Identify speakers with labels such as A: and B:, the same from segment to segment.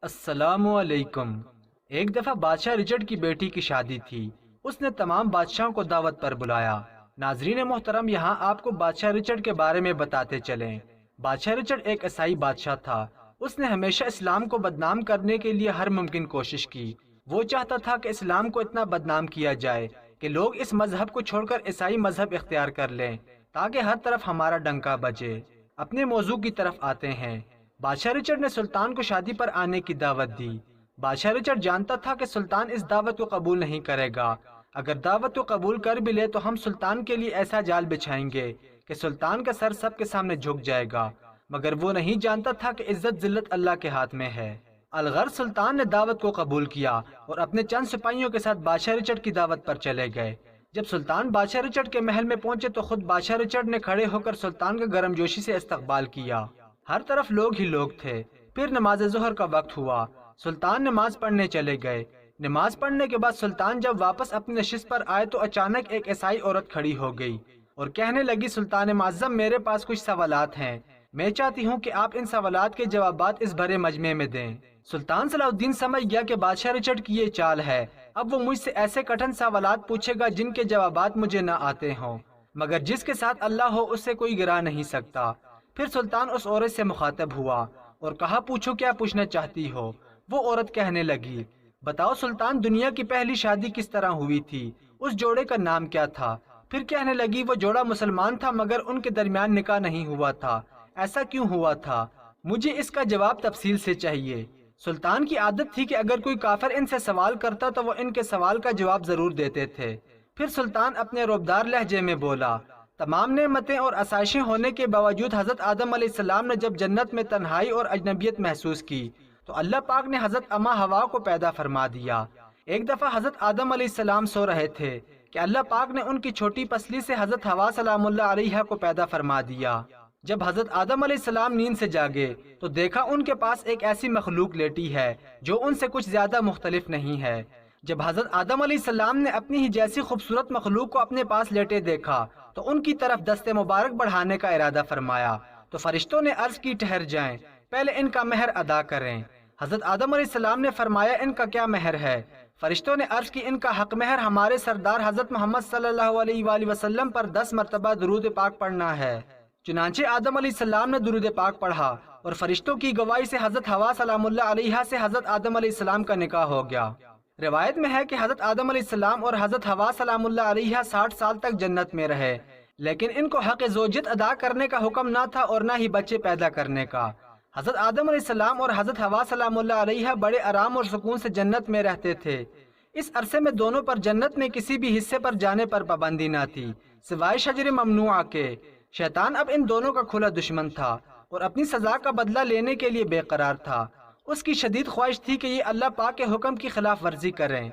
A: السلام علیکم۔ ایک دفعہ بادشاہ رچرڈ کی بیٹی کی شادی تھی۔ اس نے تمام بادشاہوں کو دعوت پر بلایا۔ ناظرین محترم، یہاں آپ کو بادشاہ رچرڈ کے بارے میں بتاتے چلیں۔ بادشاہ رچرڈ ایک عیسائی بادشاہ تھا۔ اس نے ہمیشہ اسلام کو بدنام کرنے کے لیے ہر ممکن کوشش کی۔ وہ چاہتا تھا کہ اسلام کو اتنا بدنام کیا جائے کہ لوگ اس مذہب کو چھوڑ کر عیسائی مذہب اختیار کر لیں، تاکہ ہر طرف ہمارا ڈنکا بجے۔ اپنے موضوع کی طرف آتے ہیں۔ بادشاہ رچرڈ نے سلطان کو شادی پر آنے کی دعوت دی۔ بادشاہ رچرڈ جانتا تھا کہ سلطان اس دعوت کو قبول نہیں کرے گا۔ اگر دعوت کو قبول کر بھی لے تو ہم سلطان کے لیے ایسا جال بچھائیں گے کہ سلطان کا سر سب کے سامنے جھک جائے گا، مگر وہ نہیں جانتا تھا کہ عزت ذلت اللہ کے ہاتھ میں ہے۔ الغرض سلطان نے دعوت کو قبول کیا اور اپنے چند سپاہیوں کے ساتھ بادشاہ رچرڈ کی دعوت پر چلے گئے۔ جب سلطان بادشاہ رچرڈ کے محل میں پہنچے تو خود بادشاہ رچرڈ نے کھڑے ہو کر سلطان کا گرم جوشی سے استقبال کیا۔ ہر طرف لوگ ہی لوگ تھے۔ پھر نماز ظہر کا وقت ہوا۔ سلطان نماز پڑھنے چلے گئے۔ نماز پڑھنے کے بعد سلطان جب واپس اپنی نشست پر آئے تو اچانک ایک عیسائی عورت کھڑی ہو گئی اور کہنے لگی، سلطان معظم، میرے پاس کچھ سوالات ہیں، میں چاہتی ہوں کہ آپ ان سوالات کے جوابات اس بھرے مجمع میں دیں۔ سلطان صلاح الدین سمجھ گیا کہ بادشاہ رچرڈ کی یہ چال ہے، اب وہ مجھ سے ایسے کٹھن سوالات پوچھے گا جن کے جوابات مجھے نہ آتے ہوں، مگر جس کے ساتھ اللہ ہو اس سے کوئی گرا نہیں سکتا۔ پھر سلطان اس عورت سے مخاطب ہوا اور کہا، پوچھو کیا پوچھنا چاہتی ہو؟ وہ عورت کہنے لگی، بتاؤ سلطان، دنیا کی پہلی شادی کس طرح ہوئی تھی؟ اس جوڑے کا نام کیا تھا؟ پھر کہنے لگی، وہ جوڑا مسلمان تھا مگر ان کے درمیان نکاح نہیں ہوا تھا، ایسا کیوں ہوا تھا؟ مجھے اس کا جواب تفصیل سے چاہیے۔ سلطان کی عادت تھی کہ اگر کوئی کافر ان سے سوال کرتا تو وہ ان کے سوال کا جواب ضرور دیتے تھے۔ پھر سلطان اپنے رعبدار لہجے میں بولا، تمام نعمتیں اور آسائشیں ہونے کے باوجود حضرت آدم علیہ السلام نے جب جنت میں تنہائی اور اجنبیت محسوس کی تو اللہ پاک نے حضرت اما حوا کو پیدا فرما دیا۔ ایک دفعہ حضرت آدم علیہ السلام سو رہے تھے کہ اللہ پاک نے ان کی چھوٹی پسلی سے حضرت حوا سلام اللہ علیہا کو پیدا فرما دیا۔ جب حضرت آدم علیہ السلام نیند سے جاگے تو دیکھا ان کے پاس ایک ایسی مخلوق لیٹی ہے جو ان سے کچھ زیادہ مختلف نہیں ہے۔ جب حضرت آدم علیہ السلام نے اپنی ہی جیسی خوبصورت مخلوق کو اپنے پاس لیٹے دیکھا تو ان کی طرف دست مبارک بڑھانے کا ارادہ فرمایا تو فرشتوں نے عرض کی، ٹھہر جائیں، پہلے ان کا مہر ادا کریں۔ حضرت آدم علیہ السلام نے فرمایا، ان کا کیا مہر ہے؟ فرشتوں نے عرض کی، ان کا حق مہر ہمارے سردار حضرت محمد صلی اللہ علیہ وآلہ وسلم پر 10 مرتبہ درود پاک پڑھنا ہے۔ چنانچہ آدم علیہ السلام نے درود پاک پڑھا اور فرشتوں کی گواہی سے حضرت حوا سلام اللہ علیہا سے حضرت آدم علیہ السلام کا نکاح ہو گیا۔ روایت میں ہے کہ حضرت آدم علیہ السلام اور حضرت حوا سلام اللہ علیہا 60 سال تک جنت میں رہے، لیکن ان کو حق زوجیت ادا کرنے کا حکم نہ تھا اور نہ ہی بچے پیدا کرنے کا۔ حضرت آدم علیہ السلام اور حضرت حوا سلام اللہ علیہا بڑے آرام اور سکون سے جنت میں رہتے تھے۔ اس عرصے میں دونوں پر جنت میں کسی بھی حصے پر جانے پر پابندی نہ تھی سوائے شجر ممنوعہ کے۔ شیطان اب ان دونوں کا کھلا دشمن تھا اور اپنی سزا کا بدلہ لینے کے لیے بے قرار تھا۔ اس کی شدید خواہش تھی کہ یہ اللہ پاک کے حکم کی خلاف ورزی کریں۔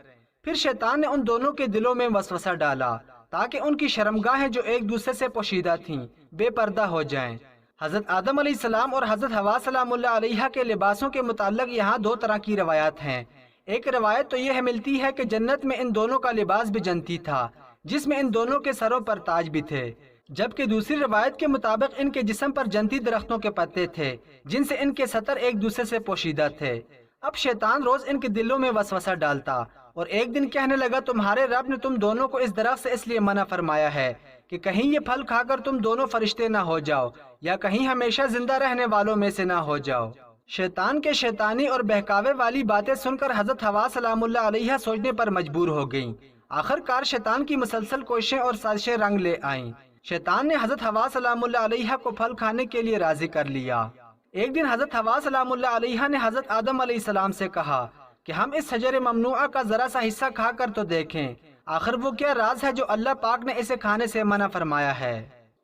A: پھر شیطان نے ان دونوں کے دلوں میں وسوسہ ڈالا تاکہ ان کی شرمگاہیں جو ایک دوسرے سے پوشیدہ تھیں بے پردہ ہو جائیں۔ حضرت آدم علیہ السلام اور حضرت حوا سلام اللہ علیہا کے لباسوں کے متعلق یہاں 2 طرح کی روایات ہیں۔ ایک روایت تو یہ ملتی ہے کہ جنت میں ان دونوں کا لباس بھی جنتی تھا، جس میں ان دونوں کے سروں پر تاج بھی تھے، جبکہ دوسری روایت کے مطابق ان کے جسم پر جنتی درختوں کے پتے تھے جن سے ان کے سطر ایک دوسرے سے پوشیدہ تھے۔ اب شیطان روز ان کے دلوں میں وسوسہ ڈالتا اور ایک دن کہنے لگا، تمہارے رب نے تم دونوں کو اس درخت سے اس لیے منع فرمایا ہے کہ کہیں یہ پھل کھا کر تم دونوں فرشتے نہ ہو جاؤ یا کہیں ہمیشہ زندہ رہنے والوں میں سے نہ ہو جاؤ۔ شیطان کے شیطانی اور بہکاوے والی باتیں سن کر حضرت حوا سلام اللہ علیہا سوچنے پر مجبور ہو گئیں۔ آخر کار شیطان کی مسلسل کوششیں اور سازشیں رنگ لے آئیں۔ شیطان نے حضرت حوا سلام اللہ علیہا کو پھل کھانے کے لیے راضی کر لیا۔ ایک دن حضرت حوا سلام اللہ علیہا نے حضرت آدم علیہ السلام سے کہا کہ ہم اس شجر ممنوعہ کا ذرا سا حصہ کھا کر تو دیکھیں، آخر وہ کیا راز ہے جو اللہ پاک نے اسے کھانے سے منع فرمایا ہے۔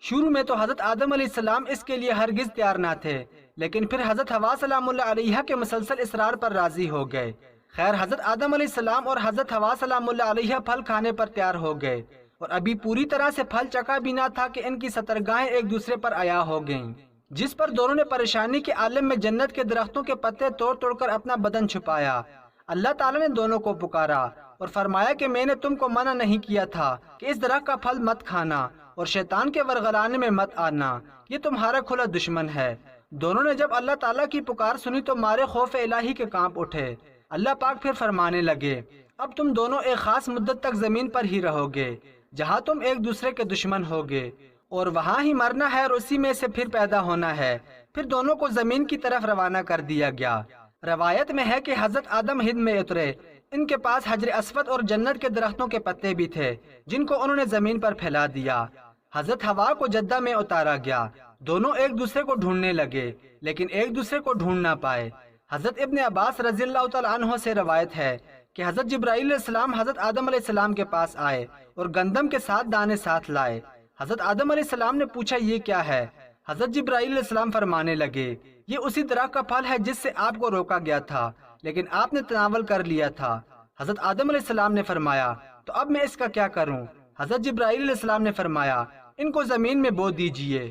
A: شروع میں تو حضرت آدم علیہ السلام اس کے لیے ہرگز تیار نہ تھے، لیکن پھر حضرت حوا سلام اللہ علیہا کے مسلسل اصرار پر راضی ہو گئے۔ خیر، حضرت آدم علیہ السلام اور حضرت حوا سلام اللہ علیہا پھل کھانے پر تیار ہو گئے اور ابھی پوری طرح سے پھل چکا بھی نہ تھا کہ ان کی سترگاہیں ایک دوسرے پر عیاں ہو گئیں، جس پر دونوں نے پریشانی کے عالم میں جنت کے درختوں کے پتے توڑ توڑ کر اپنا بدن چھپایا۔ اللہ تعالیٰ نے دونوں کو پکارا اور فرمایا کہ میں نے تم کو منع نہیں کیا تھا کہ اس درخت کا پھل مت کھانا اور شیطان کے ورغلانے میں مت آنا، یہ تمہارا کھلا دشمن ہے۔ دونوں نے جب اللہ تعالیٰ کی پکار سنی تو مارے خوف الہی کے کانپ اٹھے۔ اللہ پاک پھر فرمانے لگے، اب تم دونوں ایک خاص مدت تک زمین پر ہی رہو گے جہاں تم ایک دوسرے کے دشمن ہوگے، اور وہاں ہی مرنا ہے اور اسی میں سے پھر پیدا ہونا ہے۔ پھر دونوں کو زمین کی طرف روانہ کر دیا گیا۔ روایت میں ہے کہ حضرت آدم ہند میں اترے۔ ان کے پاس حجر اسود اور جنت کے درختوں کے پتے بھی تھے جن کو انہوں نے زمین پر پھیلا دیا۔ حضرت حوا کو جدہ میں اتارا گیا۔ دونوں ایک دوسرے کو ڈھونڈنے لگے لیکن ایک دوسرے کو ڈھونڈ نہ پائے۔ حضرت ابن عباس رضی اللہ تعالیٰ عنہ سے روایت ہے کہ حضرت جبرائیل علیہ السلام حضرت آدم علیہ السلام کے پاس آئے اور گندم کے ساتھ دانے ساتھ لائے۔ حضرت آدم علیہ السلام نے پوچھا، یہ کیا ہے؟ حضرت جبرائیل علیہ السلام فرمانے لگے، یہ اسی درخت کا پھل ہے جس سے آپ کو روکا گیا تھا لیکن آپ نے تناول کر لیا تھا۔ حضرت آدم علیہ السلام نے فرمایا، تو اب میں اس کا کیا کروں؟ حضرت جبرائیل علیہ السلام نے فرمایا، ان کو زمین میں بو دیجئے۔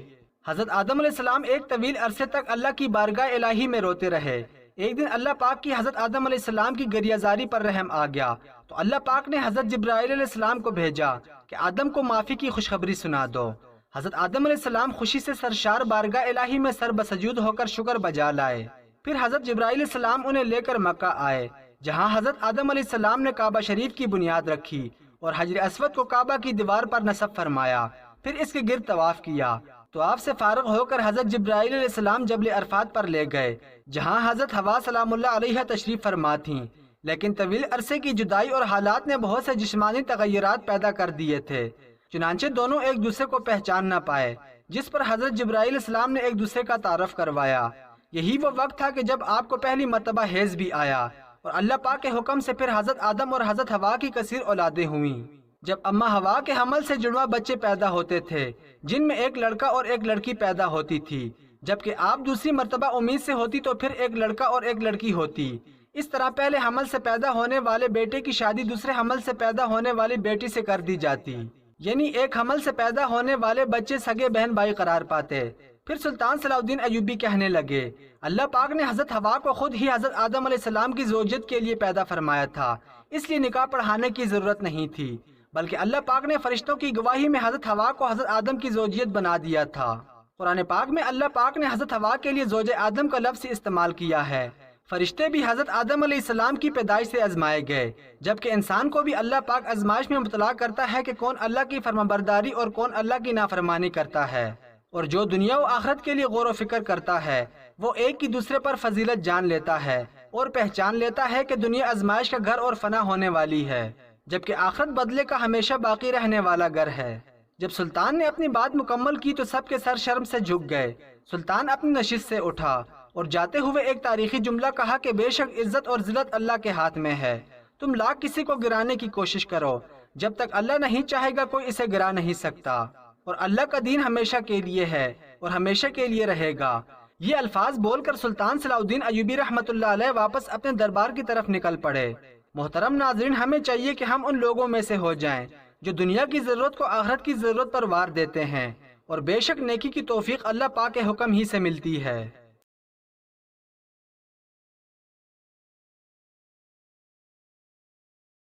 A: حضرت آدم علیہ السلام ایک طویل عرصے تک اللہ کی بارگاہ الہی میں روتے رہے۔ ایک دن اللہ پاک کی حضرت آدم علیہ السلام کی گریہ زاری پر رحم آ گیا تو اللہ پاک نے حضرت جبرائیل علیہ السلام کو بھیجا کہ آدم کو معافی کی خوشخبری سنا دو۔ حضرت آدم علیہ السلام خوشی سے سرشار بارگاہ الہی میں سر بسجود ہو کر شکر بجا لائے۔ پھر حضرت جبرائیل علیہ السلام انہیں لے کر مکہ آئے جہاں حضرت آدم علیہ السلام نے کعبہ شریف کی بنیاد رکھی اور حجر اسود کو کعبہ کی دیوار پر نصب فرمایا، پھر اس کے گرد طواف کیا۔ طواف سے فارغ ہو کر حضرت جبرائیل علیہ السلام جبل عرفات پر لے گئے جہاں حضرت حوا سلام اللہ علیہ تشریف فرما تھیں، لیکن طویل عرصے کی جدائی اور حالات نے بہت سے جسمانی تغیرات پیدا کر دیے تھے، چنانچہ دونوں ایک دوسرے کو پہچان نہ پائے، جس پر حضرت جبرائیل علیہ السلام نے ایک دوسرے کا تعارف کروایا۔ یہی وہ وقت تھا کہ جب آپ کو پہلی مرتبہ حیض بھی آیا اور اللہ پاک کے حکم سے پھر حضرت آدم اور حضرت حوا کی کثیر اولادیں ہوئیں۔ جب اماں حوا کے حمل سے جڑواں بچے پیدا ہوتے تھے جن میں ایک لڑکا اور ایک لڑکی پیدا ہوتی تھی، جبکہ آپ دوسری مرتبہ امید سے ہوتی تو پھر ایک لڑکا اور ایک لڑکی ہوتی۔ اس طرح پہلے حمل سے پیدا ہونے والے بیٹے کی شادی دوسرے حمل سے پیدا ہونے والی بیٹی سے کر دی جاتی، یعنی ایک حمل سے پیدا ہونے والے بچے سگے بہن بھائی قرار پاتے۔ پھر سلطان صلاح الدین ایوبی کہنے لگے، اللہ پاک نے حضرت حوا کو خود ہی حضرت آدم علیہ السلام کی زوجیت کے لیے پیدا فرمایا تھا، اس لیے نکاح پڑھانے کی ضرورت نہیں تھی، بلکہ اللہ پاک نے فرشتوں کی گواہی میں حضرت حوا کو حضرت آدم کی زوجیت بنا دیا تھا۔ قرآن پاک میں اللہ پاک نے حضرت حوا کے لیے زوج آدم کا لفظ استعمال کیا ہے۔ فرشتے بھی حضرت آدم علیہ السلام کی پیدائش سے آزمائے گئے، جبکہ انسان کو بھی اللہ پاک آزمائش میں مبتلا کرتا ہے کہ کون اللہ کی فرمانبرداری اور کون اللہ کی نافرمانی کرتا ہے، اور جو دنیا و آخرت کے لیے غور و فکر کرتا ہے وہ ایک کی دوسرے پر فضیلت جان لیتا ہے اور پہچان لیتا ہے کہ دنیا آزمائش کا گھر اور فنا ہونے والی ہے، جبکہ آخرت بدلے کا ہمیشہ باقی رہنے والا گھر ہے۔ جب سلطان نے اپنی بات مکمل کی تو سب کے سر شرم سے جھک گئے۔ سلطان اپنی نشست سے اٹھا اور جاتے ہوئے ایک تاریخی جملہ کہا کہ بے شک عزت اور ذلت اللہ کے ہاتھ میں ہے، تم لاکھ کسی کو گرانے کی کوشش کرو، جب تک اللہ نہیں چاہے گا کوئی اسے گرا نہیں سکتا، اور اللہ کا دین ہمیشہ کے لیے ہے اور ہمیشہ کے لیے رہے گا۔ یہ الفاظ بول کر سلطان صلاح الدین ایوبی رحمۃ اللہ علیہ واپس اپنے دربار کی طرف نکل پڑے۔ محترم ناظرین، ہمیں چاہیے کہ ہم ان لوگوں میں سے ہو جائیں جو دنیا کی ضرورت کو آخرت کی ضرورت پر وار دیتے ہیں، اور بے شک نیکی کی توفیق اللہ پاک کے حکم ہی سے ملتی ہے۔